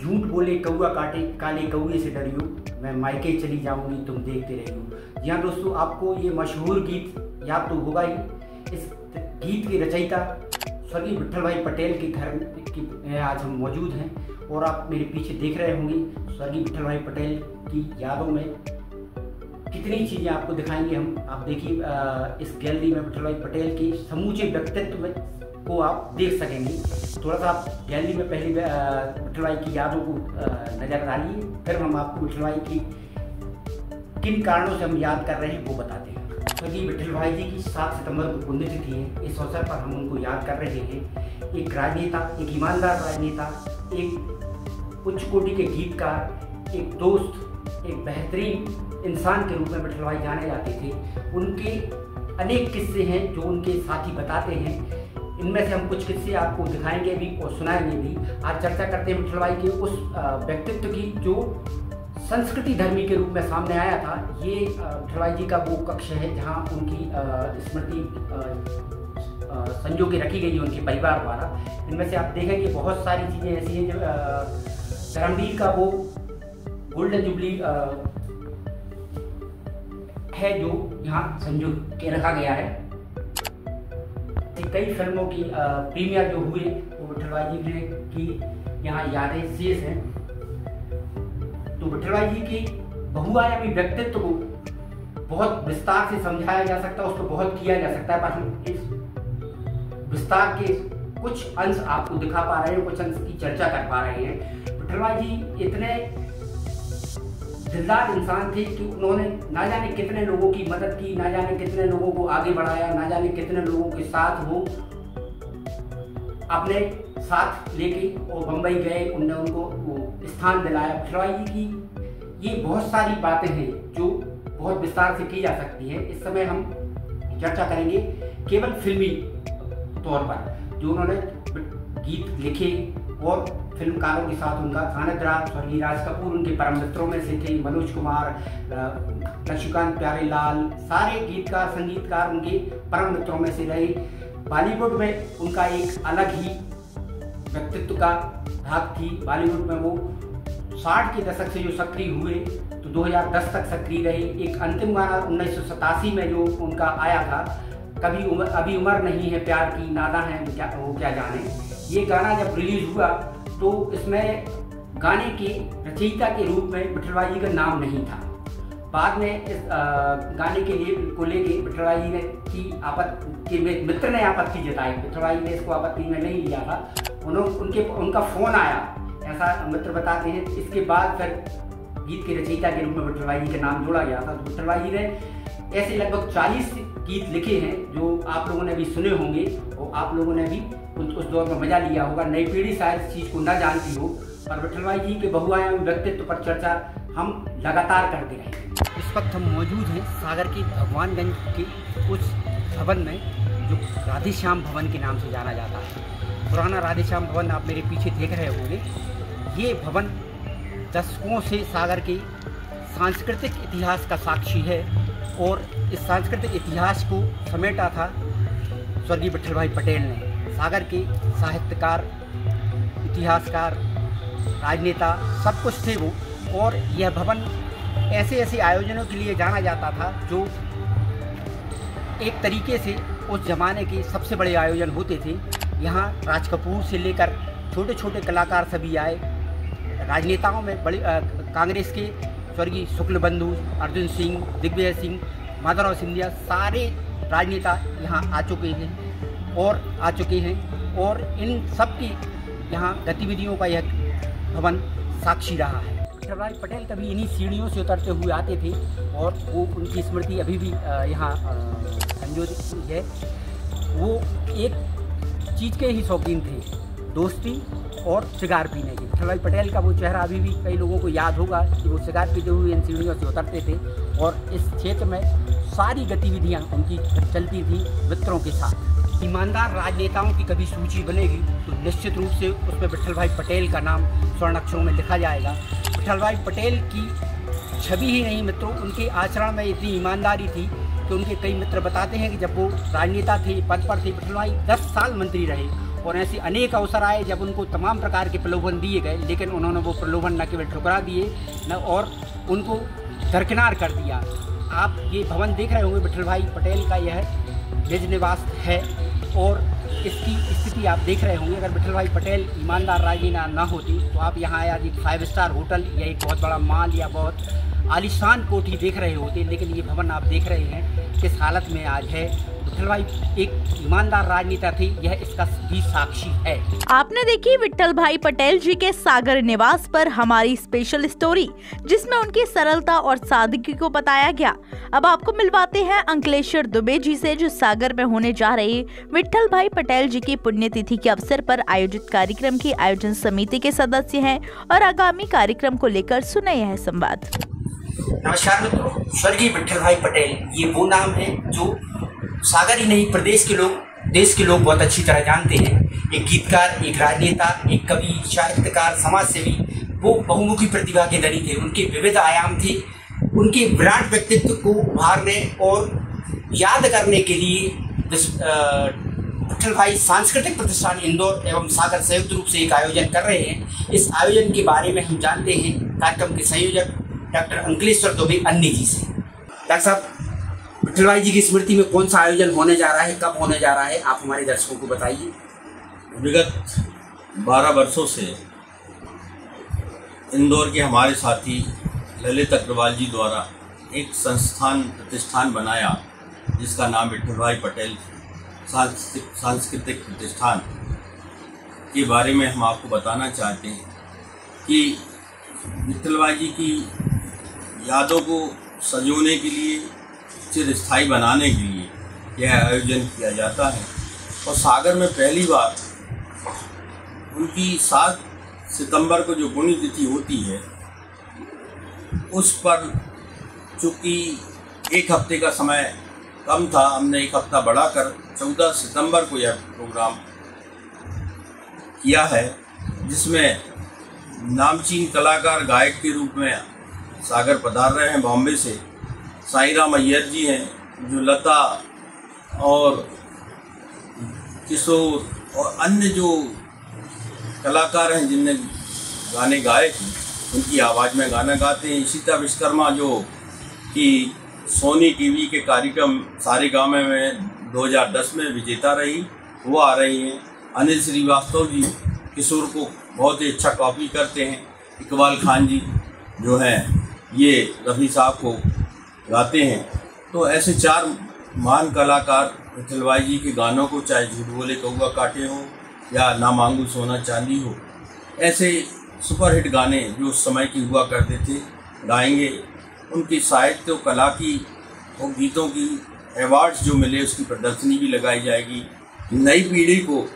झूठ बोले कौआ काटे काले कौए से डरियो, मैं मायके चली जाऊंगी तुम देखते रहियो। जी हाँ दोस्तों, आपको ये मशहूर गीत याद तो होगा ही। इस गीत के रचयिता स्वर्गीय विट्ठल भाई पटेल के घर में आज हम मौजूद हैं और आप मेरे पीछे देख रहे होंगे स्वर्गीय विट्ठल भाई पटेल की यादों में कितनी चीज़ें आपको दिखाएंगे हम। आप देखिए इस गैलरी में विट्ठल भाई पटेल के समूचे व्यक्तित्व को आप देख सकेंगे। थोड़ा सा आप गैलरी में पहले विट्ठल भाई की यादों को नजर डालिए, फिर हम आपको विट्ठल भाई की किन कारणों से हम याद कर रहे हैं वो बताते हैं। स्वर्गीय विट्ठल भाई जी की 7 सितंबर को पुण्यतिथि है। इस अवसर पर हम उनको याद कर रहे हैं। एक राजनेता, एक ईमानदार राजनेता, एक उच्च कोटि के गीतकार, एक दोस्त, एक बेहतरीन इंसान के रूप में विट्ठल भाई जाने जाते थे। उनके अनेक किस्से हैं जो उनके साथी बताते हैं। इनमें से हम कुछ किस्से आपको दिखाएंगे भी और सुनाएंगे भी। आज चर्चा करते हैं विट्ठल भाई के उस व्यक्तित्व की जो संस्कृति धर्मी के रूप में सामने आया था। ये विट्ठल भाई जी का वो कक्ष है जहाँ उनकी स्मृति संजो के रखी गई है उनके परिवार द्वारा। इनमें से आप देखेंगे बहुत सारी चीज़ें ऐसी हैं जो धर्मवीर का वो गोल्डन जुबली है जो यहाँ संजो के रखा गया है। कई फिल्मों की प्रीमियर जो हुए वो विट्ठल भाई जी ने की यहाँ यादें शेष हैं। तो विट्ठल भाई जी के बहुआयामी व्यक्तित्व को बहुत विस्तार से समझाया जा सकता है, उसको बहुत किया जा सकता है, पर हम इस विस्तार के कुछ अंश आपको दिखा पा रहे हैं, कुछ अंश की चर्चा कर पा रहे हैं। विट्ठल भाई जी इतने दिलदार इंसान थे कि उन्होंने ना जाने कितने लोगों की मदद की, ना जाने कितने लोगों को आगे बढ़ाया, ना जाने कितने लोगों के साथ वो अपने साथ लेके और बम्बई गए, उनने उनको वो स्थान दिलाया। विट्ठल भाई जी की ये बहुत सारी बातें हैं जो बहुत विस्तार से की जा सकती हैं। इस समय हम चर्चा करेंगे केवल फिल्मी तौर पर जो उन्होंने गीत लिखे और फिल्मकारों के साथ उनका सानिध्य रहा। स्वर्गीय राज कपूर उनके परम मित्रों में से थे, मनोज कुमार, लक्ष्मीकांत प्यारेलाल, सारे गीतकार संगीतकार उनके परम मित्रों में से रहे। बॉलीवुड में उनका एक अलग ही व्यक्तित्व का धाक थी। बॉलीवुड में वो 60 के दशक से जो सक्रिय हुए तो 2010 तक सक्रिय रहे। एक अंतिम गाना 1987 में जो उनका आया था, अभी उम्र नहीं है प्यार की, नादा है वो क्या जाने। ये गाना जब रिलीज हुआ तो इसमें गाने के रचयिता के रूप में विट्ठल भाई जी का नाम नहीं था। बाद में इस गाने के लिए को लेके विट्ठल भाई जी ने की मित्र ने आपत्ति जताई। विट्ठल भाई ने इसको आपत्ति में नहीं लिया था। उनका फोन आया, ऐसा मित्र बताते हैं। इसके बाद फिर गीत के रचयिता के रूप में विट्ठल भाई जी का नाम जोड़ा गया था। तो विट्ठल भाई जी ने ऐसे लगभग 40 गीत लिखे हैं जो आप लोगों ने भी सुने होंगे और आप लोगों ने भी उस दौर में मजा लिया होगा। नई पीढ़ी शायद इस चीज़ को न जानती हो, पर विट्ठल भाई जी के बहुआयामी व्यक्तित्व पर चर्चा हम लगातार करते रहेंगे। इस वक्त हम मौजूद हैं सागर के भगवानगंज के उस भवन में जो राधेश्याम भवन के नाम से जाना जाता है। पुराना राधेश्याम भवन आप मेरे पीछे देख रहे होंगे। ये भवन दशकों से सागर के सांस्कृतिक इतिहास का साक्षी है और इस सांस्कृतिक इतिहास को समेटा था स्वर्गीय विट्ठल भाई पटेल ने। सागर के साहित्यकार, इतिहासकार, राजनेता सब कुछ थे वो। और यह भवन ऐसे ऐसे आयोजनों के लिए जाना जाता था जो एक तरीके से उस जमाने के सबसे बड़े आयोजन होते थे। यहाँ राज कपूर से लेकर छोटे छोटे कलाकार सभी आए। राजनेताओं में बड़े कांग्रेस के स्वर्गीय शुक्लबंधु, अर्जुन सिंह, दिग्विजय सिंह, माधवराव सिंधिया, सारे राजनेता यहाँ आ चुके हैं और इन सब की यहाँ गतिविधियों का यह भवन साक्षी रहा है। विट्ठल भाई पटेल कभी इन्हीं सीढ़ियों से उतरते हुए आते थे और वो उनकी स्मृति अभी भी यहाँ संजोती है। वो एक चीज़ के ही शौकीन थे, दोस्ती और सिगार पीने की। विट्ठल भाई पटेल का वो चेहरा अभी भी कई लोगों को याद होगा कि वो सिगार पीते हुए इन सीढ़ियों से उतरते थे और इस क्षेत्र में सारी गतिविधियाँ उनकी चलती थी मित्रों के साथ। ईमानदार राजनेताओं की कभी सूची बनेगी तो निश्चित रूप से उसमें विट्ठल भाई पटेल का नाम स्वर्ण अक्षरों में लिखा जाएगा। विट्ठल भाई पटेल की छवि ही नहीं मित्रों, उनके आचरण में इतनी ईमानदारी थी कि उनके कई मित्र बताते हैं कि जब वो राजनेता थे, पद पर थे, विट्ठल भाई 10 साल मंत्री रहे और ऐसे अनेक अवसर आए जब उनको तमाम प्रकार के प्रलोभन दिए गए, लेकिन उन्होंने वो प्रलोभन न केवल ठुकरा दिए न और उनको दरकिनार कर दिया। आप ये भवन देख रहे होंगे, विट्ठल भाई पटेल का यह निज निवास है और इसकी स्थिति आप देख रहे होंगे। अगर विट्ठल भाई पटेल ईमानदार राजनेता न होती तो आप यहाँ आज एक 5 स्टार होटल या एक बहुत बड़ा मॉल या बहुत आलीशान कोठी देख रहे होते, लेकिन ये भवन आप देख रहे हैं किस हालत में आज है। विट्ठल भाई एक ईमानदार राजनेता थे, यह इसका भी साक्षी है। आपने देखी विट्ठल भाई पटेल जी के सागर निवास पर हमारी स्पेशल स्टोरी, जिसमें उनकी सरलता और सादगी को बताया गया। अब आपको मिलवाते हैं अंकलेश्वर दुबे जी से, जो सागर में होने जा रही विट्ठल भाई पटेल जी की पुण्यतिथि के अवसर पर आयोजित कार्यक्रम की आयोजन समिति के सदस्य हैं और आगामी कार्यक्रम को लेकर सुने यह संवाद। नमस्कार मित्रों, स्वर्गीय विट्ठल भाई पटेल ये वो नाम है जो सागर ही नहीं प्रदेश के लोग, देश के लोग बहुत अच्छी तरह जानते हैं। एक गीतकार, एक राजनेता, एक कवि, साहित्यकार, समाजसेवी, वो बहुमुखी प्रतिभा के धनी थे। उनके विविध आयाम थे। उनके विराट व्यक्तित्व को उभारने और याद करने के लिए विट्ठल भाई सांस्कृतिक प्रतिष्ठान इंदौर एवं सागर संयुक्त रूप से एक आयोजन कर रहे हैं। इस आयोजन के बारे में हम जानते हैं कार्यक्रम के संयोजक डॉक्टर अंकलेश्वर दुबे अन्नी जी से। डॉक्टर साहब, विट्ठल भाई जी की स्मृति में कौन सा आयोजन होने जा रहा है, कब होने जा रहा है, आप हमारे दर्शकों को बताइए। विगत 12 वर्षों से इंदौर के हमारे साथी ललित अग्रवाल जी द्वारा एक प्रतिष्ठान बनाया, जिसका नाम विट्ठल भाई पटेल सांस्कृतिक प्रतिष्ठान के बारे में हम आपको बताना चाहते हैं कि विट्ठल भाई जी की यादों को संजोने के लिए, चिरस्थायी बनाने के लिए यह आयोजन किया जाता है। और सागर में पहली बार उनकी 7 सितंबर को जो पुण्यतिथि होती है, उस पर चूँकि 1 हफ्ते का समय कम था, हमने 1 हफ्ता बढ़ाकर 14 सितंबर को यह प्रोग्राम किया है, जिसमें नामचीन कलाकार गायक के रूप में सागर पधार रहे हैं बॉम्बे से। साईराम अय्यर जी हैं जो लता और किशोर और अन्य जो कलाकार हैं जिनने गाने गाए थे, उनकी आवाज़ में गाना गाते हैं। ईशिता विश्वकर्मा जो कि सोनी टीवी के कार्यक्रम सारेगामा में 2010 में विजेता रही, वो आ रही हैं। अनिल श्रीवास्तव जी किशोर को बहुत ही अच्छा कॉपी करते हैं। इकबाल खान जी जो हैं ये रफ़ी साहब को गाते हैं। तो ऐसे 4 महान कलाकार विट्ठल भाई जी के गानों को, चाहे झूठ बोले कौआ काटे हो या ना मांगू सोना चांदी हो, ऐसे सुपरहिट गाने जो उस समय की हुआ करते थे, गाएंगे। उनकी साहित्य कला की और गीतों की अवार्ड्स जो मिले उसकी प्रदर्शनी भी लगाई जाएगी। नई पीढ़ी को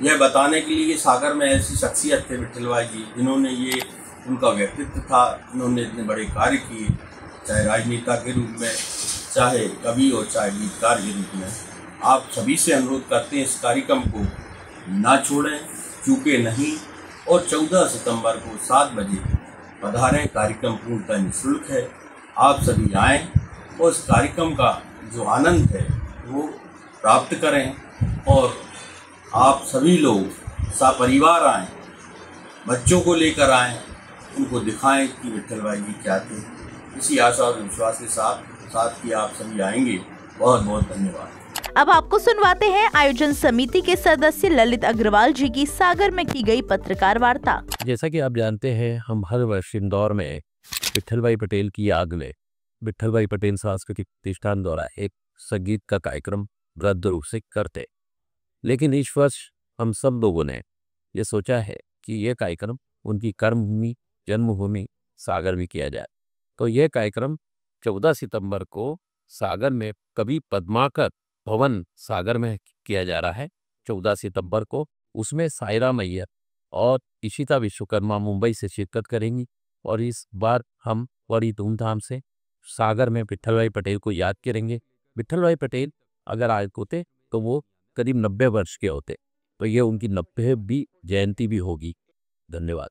यह बताने के लिए सागर में ऐसी शख्सियत थे विट्ठल भाई जी, जिन्होंने ये उनका व्यक्तित्व था, इन्होंने इतने बड़े कार्य किए, चाहे राजनेता के रूप में, चाहे कवि और चाहे गीतकार के रूप में। आप सभी से अनुरोध करते हैं इस कार्यक्रम को ना छोड़ें, चूके नहीं, और 14 सितंबर को 7 बजे पधारें। कार्यक्रम पूर्णतः निःशुल्क है। आप सभी आएँ और इस कार्यक्रम का जो आनंद है वो प्राप्त करें, और आप सभी लोग सपरिवार आएँ, बच्चों को लेकर आएँ, उनको दिखाएं कि विट्ठल भाई जी क्या थे। इसी आशा और विश्वास के साथ कि आप सभी आएंगे। बहुत बहुत धन्यवाद। अब आपको सुनवाते हैं आयोजन समिति के सदस्य ललित अग्रवाल जी की सागर में की गई पत्रकार वार्ता। जैसा कि आप जानते हैं, हम हर वर्ष इंदौर में विट्ठल भाई पटेल की याद में विट्ठल भाई पटेल सांस्कृतिक प्रतिष्ठान द्वारा एक संगीत का कार्यक्रम वृहद रूप से करते, लेकिन इस वर्ष हम सब लोगों ने ये सोचा है कि यह कार्यक्रम उनकी कर्मभूमि, जन्मभूमि सागर में किया जाए। तो यह कार्यक्रम 14 सितंबर को सागर में कवि पद्माकर भवन सागर में किया जा रहा है। 14 सितंबर को उसमें साईराम अय्यर और ईशिता विश्वकर्मा मुंबई से शिरकत करेंगी, और इस बार हम बड़ी धूमधाम से सागर में विट्ठल भाई पटेल को याद करेंगे। विट्ठल भाई पटेल अगर आज होते तो वो करीब 90 वर्ष के होते, तो ये उनकी 90वीं जयंती भी होगी। धन्यवाद।